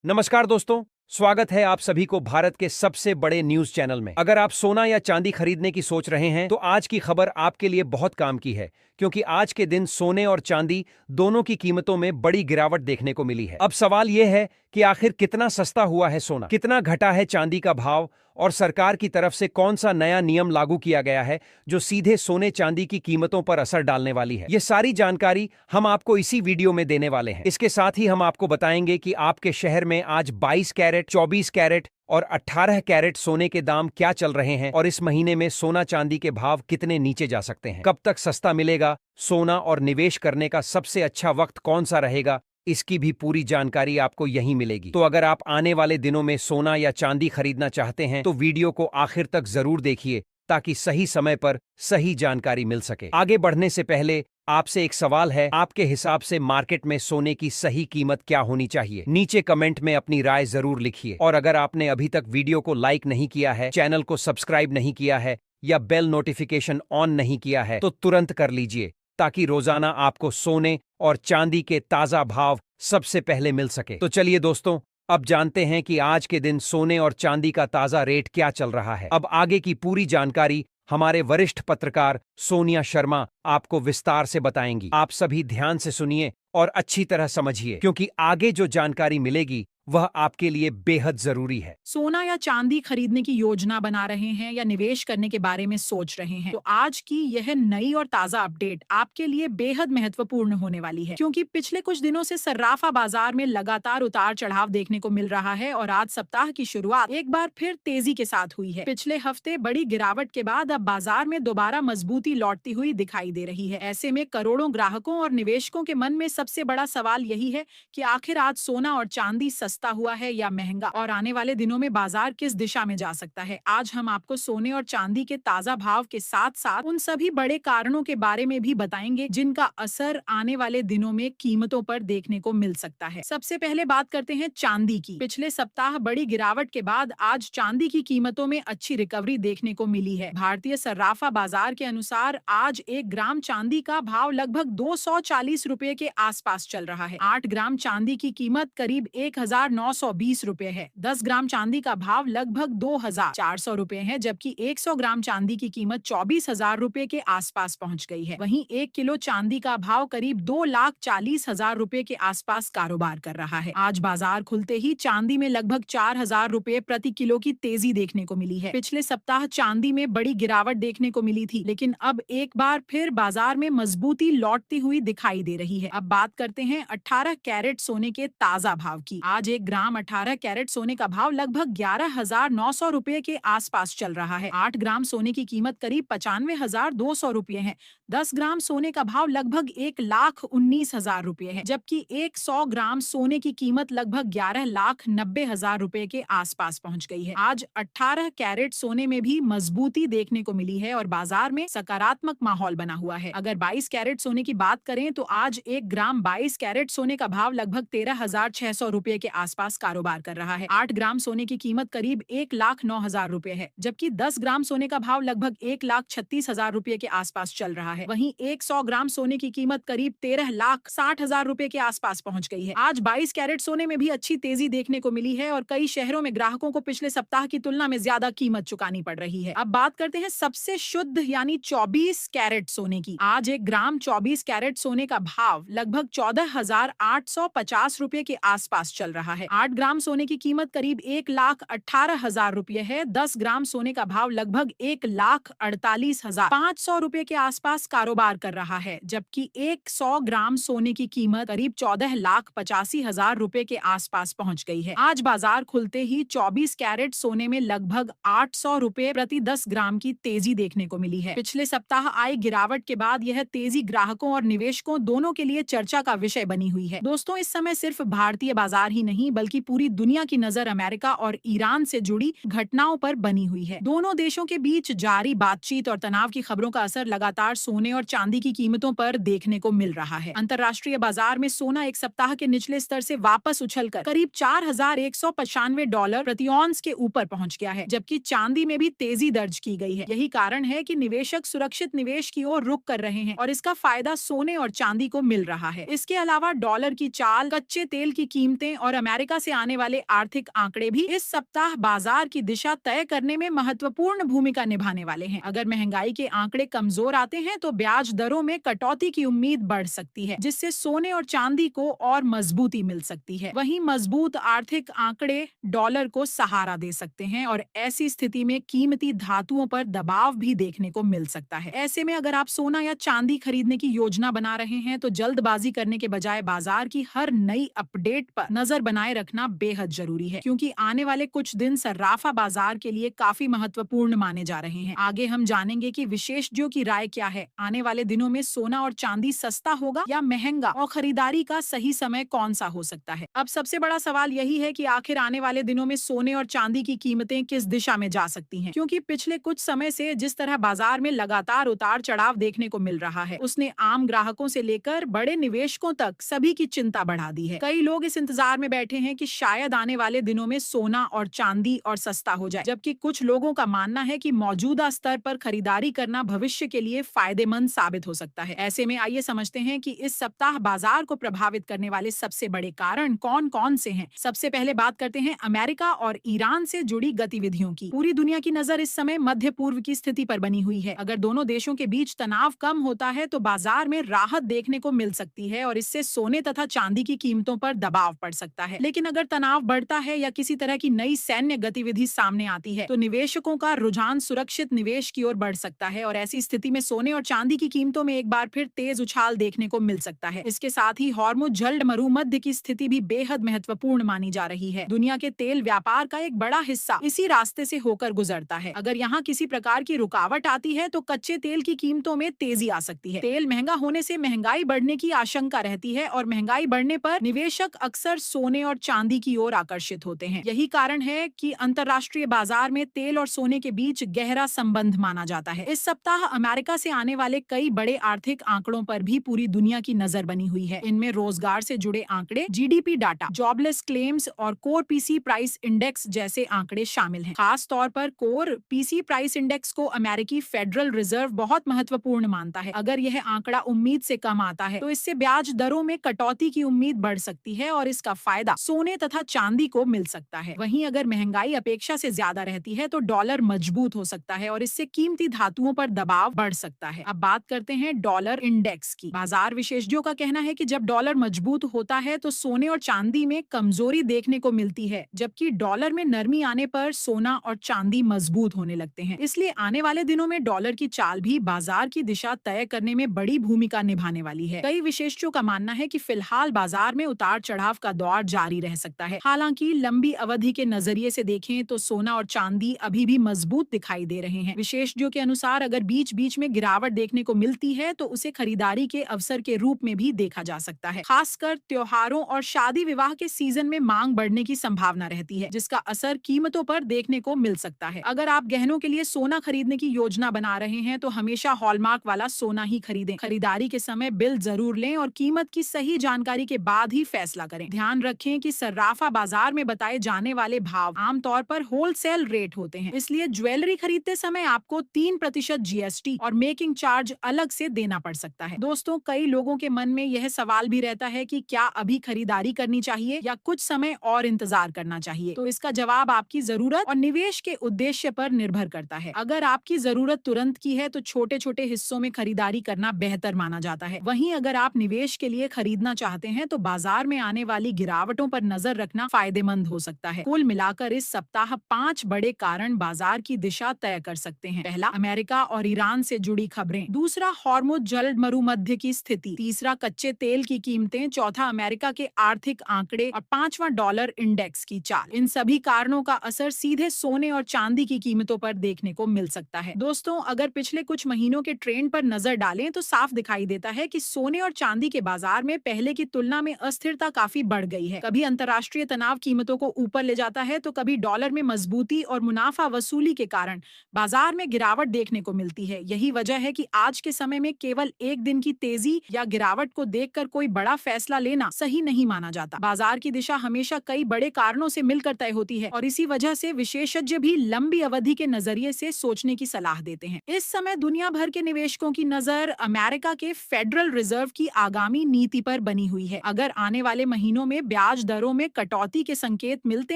नमस्कार दोस्तों, स्वागत है आप सभी को भारत के सबसे बड़े न्यूज चैनल में। अगर आप सोना या चांदी खरीदने की सोच रहे हैं तो आज की खबर आपके लिए बहुत काम की है, क्योंकि आज के दिन सोने और चांदी दोनों की कीमतों में बड़ी गिरावट देखने को मिली है। अब सवाल यह है कि आखिर कितना सस्ता हुआ है सोना, कितना घटा है चांदी का भाव, और सरकार की तरफ से कौन सा नया नियम लागू किया गया है जो सीधे सोने चांदी की कीमतों पर असर डालने वाली है। ये सारी जानकारी हम आपको इसी वीडियो में देने वाले हैं। इसके साथ ही हम आपको बताएंगे कि आपके शहर में आज 22 कैरेट, 24 कैरेट और 18 कैरेट सोने के दाम क्या चल रहे हैं, और इस महीने में सोना चांदी के भाव कितने नीचे जा सकते हैं, कब तक सस्ता मिलेगा सोना, और निवेश करने का सबसे अच्छा वक्त कौन सा रहेगा, इसकी भी पूरी जानकारी आपको यहीं मिलेगी। तो अगर आप आने वाले दिनों में सोना या चांदी खरीदना चाहते हैं तो वीडियो को आखिर तक जरूर देखिए, ताकि सही समय पर सही जानकारी मिल सके। आगे बढ़ने से पहले आपसे एक सवाल है, आपके हिसाब से मार्केट में सोने की सही कीमत क्या होनी चाहिए? नीचे कमेंट में अपनी राय जरूर लिखिए। और अगर आपने अभी तक वीडियो को लाइक नहीं किया है, चैनल को सब्सक्राइब नहीं किया है या बेल नोटिफिकेशन ऑन नहीं किया है तो तुरंत कर लीजिए, ताकि रोजाना आपको सोने और चांदी के ताजा भाव सबसे पहले मिल सके। तो चलिए दोस्तों, अब जानते हैं कि आज के दिन सोने और चांदी का ताजा रेट क्या चल रहा है। अब आगे की पूरी जानकारी हमारे वरिष्ठ पत्रकार सोनिया शर्मा आपको विस्तार से बताएंगी। आप सभी ध्यान से सुनिए और अच्छी तरह समझिए, क्योंकि आगे जो जानकारी मिलेगी वह आपके लिए बेहद जरूरी है। सोना या चांदी खरीदने की योजना बना रहे हैं या निवेश करने के बारे में सोच रहे हैं, तो आज की यह नई और ताजा अपडेट आपके लिए बेहद महत्वपूर्ण होने वाली है, क्योंकि पिछले कुछ दिनों से सर्राफा बाजार में लगातार उतार चढ़ाव देखने को मिल रहा है और आज सप्ताह की शुरुआत एक बार फिर तेजी के साथ हुई है। पिछले हफ्ते बड़ी गिरावट के बाद अब बाजार में दोबारा मजबूती लौटती हुई दिखाई दे रही है। ऐसे में करोड़ों ग्राहकों और निवेशकों के मन में सबसे बड़ा सवाल यही है कि आखिर आज सोना और चांदी सस्ता हुआ है या महंगा, और आने वाले दिनों में बाजार किस दिशा में जा सकता है। आज हम आपको सोने और चांदी के ताजा भाव के साथ साथ उन सभी बड़े कारणों के बारे में भी बताएंगे जिनका असर आने वाले दिनों में कीमतों पर देखने को मिल सकता है। सबसे पहले बात करते हैं चांदी की। पिछले सप्ताह बड़ी गिरावट के बाद आज चांदी की कीमतों में अच्छी रिकवरी देखने को मिली है। भारतीय सर्राफा बाजार के अनुसार आज 1 ग्राम चांदी का भाव लगभग 240 रुपए के आसपास चल रहा है। 8 ग्राम चांदी की कीमत करीब 1920 रुपए है। 10 ग्राम चांदी का भाव लगभग 2400 रुपए है, जबकि 100 ग्राम चांदी की कीमत 24,000 रुपए के आसपास पहुंच गई है। वहीं 1 किलो चांदी का भाव करीब 2,40,000 रुपए के आसपास कारोबार कर रहा है। आज बाजार खुलते ही चांदी में लगभग 4,000 रुपए प्रति किलो की तेजी देखने को मिली है। पिछले सप्ताह चांदी में बड़ी गिरावट देखने को मिली थी, लेकिन अब एक बार फिर बाजार में मजबूती लौटती हुई दिखाई दे रही है। अब बात करते हैं 18 कैरेट सोने के ताजा भाव की। आज 1 ग्राम 18 कैरेट सोने का भाव लगभग 11,900 रुपए के आसपास चल रहा है। 8 ग्राम सोने की कीमत करीब 95,200 रुपए है। 10 ग्राम सोने का भाव लगभग 1,19,000 रुपए है, जबकि 100 ग्राम सोने की कीमत लगभग 11,90,000 रुपए के आसपास पहुंच गई है। आज 18 कैरेट सोने में भी मजबूती देखने को मिली है और बाजार में सकारात्मक माहौल बना हुआ है। अगर 22 कैरेट सोने की बात करें तो आज 1 ग्राम 22 कैरेट सोने का भाव लगभग 13,600 रुपए के आसपास कारोबार कर रहा है। 8 ग्राम सोने की कीमत करीब 1,09,000 रुपए है, जबकि 10 ग्राम सोने का भाव लगभग 1,36,000 रुपए के आसपास चल रहा है। वहीं 100 ग्राम सोने की कीमत करीब 13,60,000 रुपए के आसपास पहुंच गई है। आज 22 कैरेट सोने में भी अच्छी तेजी देखने को मिली है और कई शहरों में ग्राहकों को पिछले सप्ताह की तुलना में ज्यादा कीमत चुकानी पड़ रही है। अब बात करते हैं सबसे शुद्ध यानी 24 कैरेट सोने की। आज 1 ग्राम 24 कैरेट सोने का भाव लगभग 14,850 रुपए के आसपास चल रहा है। 8 ग्राम सोने की कीमत करीब 1,18,000 रुपए है। 10 ग्राम सोने का भाव लगभग 1,48,500 रुपए के आसपास कारोबार कर रहा है, जबकि 100 ग्राम सोने की कीमत करीब 14,85,000 रुपए के आसपास पहुंच गई है। आज बाजार खुलते ही 24 कैरेट सोने में लगभग 800 रुपए प्रति 10 ग्राम की तेजी देखने को मिली है। पिछले सप्ताह आई गिरावट के बाद यह तेजी ग्राहकों और निवेशकों दोनों के लिए चर्चा का विषय बनी हुई है। दोस्तों, इस समय सिर्फ भारतीय बाजार ही नहीं बल्कि पूरी दुनिया की नजर अमेरिका और ईरान से जुड़ी घटनाओं पर बनी हुई है। दोनों देशों के बीच जारी बातचीत और तनाव की खबरों का असर लगातार सोने और चांदी की कीमतों पर देखने को मिल रहा है। अंतर्राष्ट्रीय बाजार में सोना एक सप्ताह के निचले स्तर से वापस उछलकर करीब $4,195 प्रति औंस के ऊपर पहुंच गया है, जबकि चांदी में भी तेजी दर्ज की गई है। यही कारण है कि निवेशक सुरक्षित निवेश की ओर रुख कर रहे हैं और इसका फायदा सोने और चांदी को मिल रहा है। इसके अलावा डॉलर की चाल, कच्चे तेल की कीमतें और अमेरिका से आने वाले आर्थिक आंकड़े भी इस सप्ताह बाजार की दिशा तय करने में महत्वपूर्ण भूमिका निभाने वाले हैं। अगर महंगाई के आंकड़े कमजोर आते हैं तो ब्याज दरों में कटौती की उम्मीद बढ़ सकती है, जिससे सोने और चांदी को और मजबूती मिल सकती है। वहीं मजबूत आर्थिक आंकड़े डॉलर को सहारा दे सकते हैं और ऐसी स्थिति में कीमती धातुओं पर दबाव भी देखने को मिल सकता है। ऐसे में अगर आप सोना या चांदी खरीदने की योजना बना रहे हैं तो जल्दबाजी करने के बजाय बाजार की हर नई अपडेट पर नजर बनाए रखना बेहद जरूरी है, क्योंकि आने वाले कुछ दिन सर्राफा बाजार के लिए काफी महत्वपूर्ण माने जा रहे हैं। आगे हम जानेंगे कि विशेषज्ञों की राय क्या है। आने वाले दिनों में सोना और चांदी सस्ता होगा या महंगा, और खरीदारी का सही समय कौन सा हो सकता है। अब सबसे बड़ा सवाल यही है कि आखिर आने वाले दिनों में सोने और चांदी की कीमतें किस दिशा में जा सकती हैं, क्योंकि पिछले कुछ समय से जिस तरह बाजार में लगातार उतार चढ़ाव देखने को मिल रहा है, उसने आम ग्राहकों से लेकर बड़े निवेशकों तक सभी की चिंता बढ़ा दी है। कई लोग इस इंतजार में बैठे हैं कि शायद आने वाले दिनों में सोना और चांदी और सस्ता हो जाए, जबकि कुछ लोगों का मानना है कि मौजूदा स्तर पर खरीदारी करना भविष्य के लिए फायदेमंद साबित हो सकता है। ऐसे में आइए समझते हैं कि इस सप्ताह बाजार को प्रभावित करने वाले सबसे बड़े कारण कौन कौन से हैं। सबसे पहले बात करते हैं अमेरिका और ईरान से जुड़ी गतिविधियों की। पूरी दुनिया की नजर इस समय मध्य पूर्व की स्थिति पर बनी हुई है। अगर दोनों देशों के बीच तनाव कम होता है तो बाजार में राहत देखने को मिल सकती है और इससे सोने तथा चांदी की कीमतों पर दबाव पड़ सकता है। लेकिन अगर तनाव बढ़ता है या किसी तरह की नई सैन्य गतिविधि सामने आती है तो निवेशकों का रुझान सुरक्षित निवेश की ओर बढ़ सकता है और ऐसी स्थिति में सोने और चांदी की कीमतों में एक बार फिर तेज उछाल देखने को मिल सकता है। इसके साथ ही हॉर्मुज़ जल्द मरुमध्य की स्थिति भी बेहद महत्वपूर्ण मानी जा रही है। दुनिया के तेल व्यापार का एक बड़ा हिस्सा इसी रास्ते से होकर गुजरता है। अगर यहाँ किसी प्रकार की रुकावट आती है तो कच्चे तेल की कीमतों में तेजी आ सकती है। तेल महंगा होने से महंगाई बढ़ने की आशंका रहती है और महंगाई बढ़ने पर निवेशक अक्सर सोने और चांदी की ओर आकर्षित होते हैं। यही कारण है कि अंतर्राष्ट्रीय बाजार में तेल और सोने के बीच गहरा संबंध माना जाता है। इस सप्ताह अमेरिका से आने वाले कई बड़े आर्थिक आंकड़ों पर भी पूरी दुनिया की नजर बनी हुई है। इनमें रोजगार से जुड़े आंकड़े, जीडीपी डाटा, जॉबलेस क्लेम्स और कोर पीसी प्राइस इंडेक्स जैसे आंकड़े शामिल हैं। खास तौर पर कोर पीसी प्राइस इंडेक्स को अमेरिकी फेडरल रिजर्व बहुत महत्वपूर्ण मानता है। अगर यह आंकड़ा उम्मीद से कम आता है तो इससे ब्याज दरों में कटौती की उम्मीद बढ़ सकती है और इसका फायदा सोने तथा चांदी को मिल सकता है। वहीं अगर महंगाई अपेक्षा से ज्यादा रहती है तो डॉलर मजबूत हो सकता है और इससे कीमती धातुओं पर दबाव बढ़ सकता है। अब बात करते हैं डॉलर इंडेक्स की। बाजार विशेषज्ञों का कहना है कि जब डॉलर मजबूत होता है तो सोने और चांदी में कमजोरी देखने को मिलती है, जबकि डॉलर में नरमी आने पर सोना और चांदी मजबूत होने लगते हैं। इसलिए आने वाले दिनों में डॉलर की चाल भी बाजार की दिशा तय करने में बड़ी भूमिका निभाने वाली है। कई विशेषज्ञों का मानना है कि फिलहाल बाजार में उतार चढ़ाव का दौर जारी रह सकता है। हालांकि लंबी अवधि के नजरिए से देखें तो सोना और चांदी अभी भी मजबूत दिखाई दे रहे हैं। विशेषज्ञों के अनुसार अगर बीच बीच में गिरावट देखने को मिलती है तो उसे खरीदारी के अवसर के रूप में भी देखा जा सकता है। खासकर त्योहारों और शादी विवाह के सीजन में मांग बढ़ने की संभावना रहती है, जिसका असर कीमतों पर देखने को मिल सकता है। अगर आप गहनों के लिए सोना खरीदने की योजना बना रहे हैं तो हमेशा हॉलमार्क वाला सोना ही खरीदें। खरीदारी के समय बिल जरूर लें और कीमत की सही जानकारी के बाद ही फैसला करें। ध्यान रखें कि सर्राफा बाजार में बताए जाने वाले भाव आमतौर पर होलसेल रेट होते हैं, इसलिए ज्वेलरी खरीदते समय आपको 3% जीएसटी और मेकिंग चार्ज अलग से देना पड़ सकता है। दोस्तों, कई लोगों के मन में यह सवाल भी रहता है कि क्या अभी खरीदारी करनी चाहिए या कुछ समय और इंतजार करना चाहिए। तो इसका जवाब आपकी जरूरत और निवेश के उद्देश्य पर निर्भर करता है। अगर आपकी जरूरत तुरंत की है तो छोटे छोटे हिस्सों में खरीदारी करना बेहतर माना जाता है। वहीं अगर आप निवेश के लिए खरीदना चाहते हैं तो बाजार में आने वाली गिरावटों पर नजर रखना फायदेमंद हो सकता है। कुल मिलाकर इस सप्ताह 5 बड़े कारण बाजार की दिशा तय कर सकते हैं। पहला, अमेरिका और ईरान से जुड़ी खबरें। दूसरा, हॉर्मुज़ जल्द मरुमध्य की स्थिति। तीसरा, कच्चे तेल की कीमतें। चौथा, अमेरिका के आर्थिक आंकड़े और पांचवा, डॉलर इंडेक्स की चाल। इन सभी कारणों का असर सीधे सोने और चांदी की कीमतों पर देखने को मिल सकता है। दोस्तों, अगर पिछले कुछ महीनों के ट्रेंड पर नजर डालें तो साफ दिखाई देता है कि सोने और चांदी के बाजार में पहले की तुलना में अस्थिरता काफी बढ़ गई है। कभी अंतर्राष्ट्रीय तनाव कीमतों को ऊपर ले जाता है तो कभी डॉलर में मजबूती और मुनाफा वसूली के कारण बाजार में गिरावट देखने को मिलती है। यही वजह है कि आज के समय में केवल एक दिन की तेजी या गिरावट को देखकर कोई बड़ा फैसला लेना सही नहीं माना जाता। बाजार की दिशा हमेशा कई बड़े कारणों से मिलकर तय होती है और इसी वजह से विशेषज्ञ भी लंबी अवधि के नजरिए से सोचने की सलाह देते हैं। इस समय दुनिया भर के निवेशकों की नजर अमेरिका के फेडरल रिजर्व की आगामी नीति पर बनी हुई है। अगर आने वाले महीनों में ब्याज ब्याज दरों में कटौती के संकेत मिलते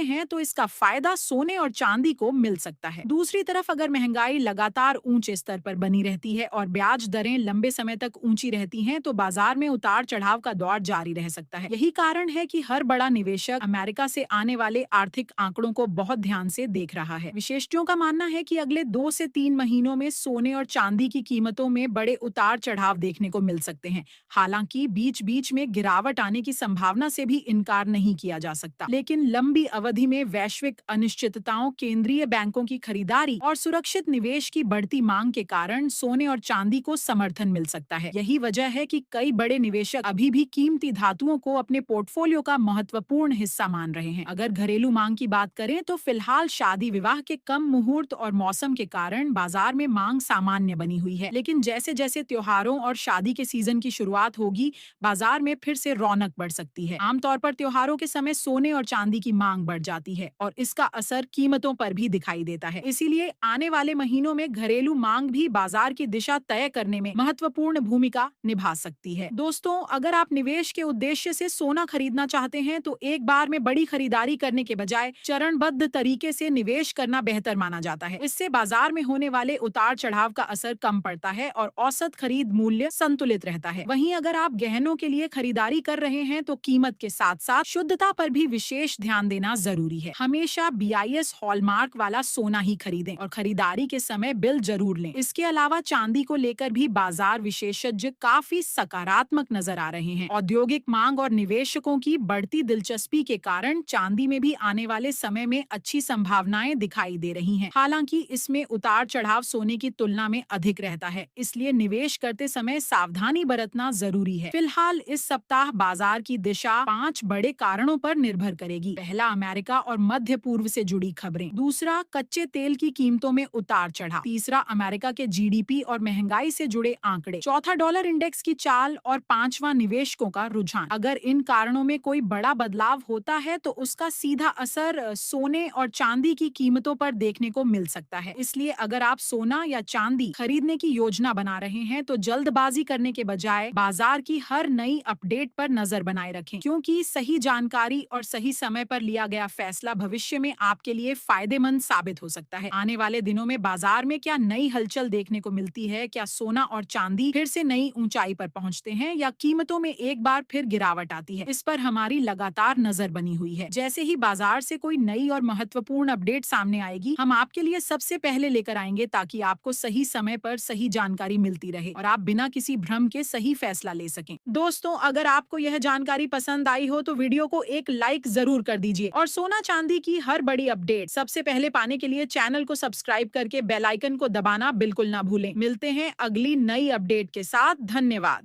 हैं तो इसका फायदा सोने और चांदी को मिल सकता है। दूसरी तरफ अगर महंगाई लगातार ऊंचे स्तर पर बनी रहती है और ब्याज दरें लंबे समय तक ऊंची रहती हैं तो बाजार में उतार चढ़ाव का दौर जारी रह सकता है। यही कारण है कि हर बड़ा निवेशक अमेरिका से आने वाले आर्थिक आंकड़ों को बहुत ध्यान से देख रहा है। विशेषज्ञों का मानना है कि अगले 2 से 3 महीनों में सोने और चांदी की कीमतों में बड़े उतार चढ़ाव देखने को मिल सकते हैं। हालांकि बीच बीच में गिरावट आने की संभावना से भी इनकार नहीं किया जा सकता, लेकिन लंबी अवधि में वैश्विक अनिश्चितताओं, केंद्रीय बैंकों की खरीदारी और सुरक्षित निवेश की बढ़ती मांग के कारण सोने और चांदी को समर्थन मिल सकता है। यही वजह है कि कई बड़े निवेशक अभी भी कीमती धातुओं को अपने पोर्टफोलियो का महत्वपूर्ण हिस्सा मान रहे हैं। अगर घरेलू मांग की बात करें तो फिलहाल शादी विवाह के कम मुहूर्त और मौसम के कारण बाजार में मांग सामान्य बनी हुई है, लेकिन जैसे जैसे त्योहारों और शादी के सीजन की शुरुआत होगी बाजार में फिर से रौनक बढ़ सकती है। आमतौर पर त्योहारों के समय सोने और चांदी की मांग बढ़ जाती है और इसका असर कीमतों पर भी दिखाई देता है। इसीलिए आने वाले महीनों में घरेलू मांग भी बाजार की दिशा तय करने में महत्वपूर्ण भूमिका निभा सकती है। दोस्तों, अगर आप निवेश के उद्देश्य से सोना खरीदना चाहते हैं तो एक बार में बड़ी खरीदारी करने के बजाय चरणबद्ध तरीके से निवेश करना बेहतर माना जाता है। इससे बाजार में होने वाले उतार चढ़ाव का असर कम पड़ता है और औसत खरीद मूल्य संतुलित रहता है। वहीं अगर आप गहनों के लिए खरीदारी कर रहे हैं तो कीमत के साथ साथ शुद्धता पर भी विशेष ध्यान देना जरूरी है। हमेशा BIS हॉलमार्क वाला सोना ही खरीदें और खरीदारी के समय बिल जरूर लें। इसके अलावा चांदी को लेकर भी बाजार विशेषज्ञ काफी सकारात्मक नजर आ रहे हैं। औद्योगिक मांग और निवेशकों की बढ़ती दिलचस्पी के कारण चांदी में भी आने वाले समय में अच्छी संभावनाएं दिखाई दे रही हैं। हालांकि इसमें उतार चढ़ाव सोने की तुलना में अधिक रहता है, इसलिए निवेश करते समय सावधानी बरतना जरूरी है। फिलहाल इस सप्ताह बाजार की दिशा 5 बड़े कारणों पर निर्भर करेगी। पहला, अमेरिका और मध्य पूर्व से जुड़ी खबरें। दूसरा, कच्चे तेल की कीमतों में उतार चढ़ाव। तीसरा, अमेरिका के GDP और महंगाई से जुड़े आंकड़े। चौथा, डॉलर इंडेक्स की चाल और पांचवा, निवेशकों का रुझान। अगर इन कारणों में कोई बड़ा बदलाव होता है तो उसका सीधा असर सोने और चांदी की कीमतों पर देखने को मिल सकता है। इसलिए अगर आप सोना या चांदी खरीदने की योजना बना रहे हैं तो जल्दबाजी करने के बजाय बाजार की हर नई अपडेट पर नजर बनाए रखें, क्योंकि सही जानकारी और सही समय पर लिया गया फैसला भविष्य में आपके लिए फायदेमंद साबित हो सकता है। आने वाले दिनों में बाजार में क्या नई हलचल देखने को मिलती है? क्या सोना और चांदी फिर से नई ऊंचाई पर पहुंचते हैं या कीमतों में एक बार फिर गिरावट आती है? इस पर हमारी लगातार नजर बनी हुई है। जैसे ही बाजार से कोई नई और महत्वपूर्ण अपडेट सामने आएगी, हम आपके लिए सबसे पहले लेकर आएंगे ताकि आपको सही समय पर सही जानकारी मिलती रहे और आप बिना किसी भ्रम के सही फैसला ले सकें। दोस्तों, अगर आपको यह जानकारी पसंद आई हो तो वीडियो को एक लाइक जरूर कर दीजिए और सोना चांदी की हर बड़ी अपडेट सबसे पहले पाने के लिए चैनल को सब्सक्राइब करके बेल आइकन को दबाना बिल्कुल ना भूलें। मिलते हैं अगली नई अपडेट के साथ। धन्यवाद।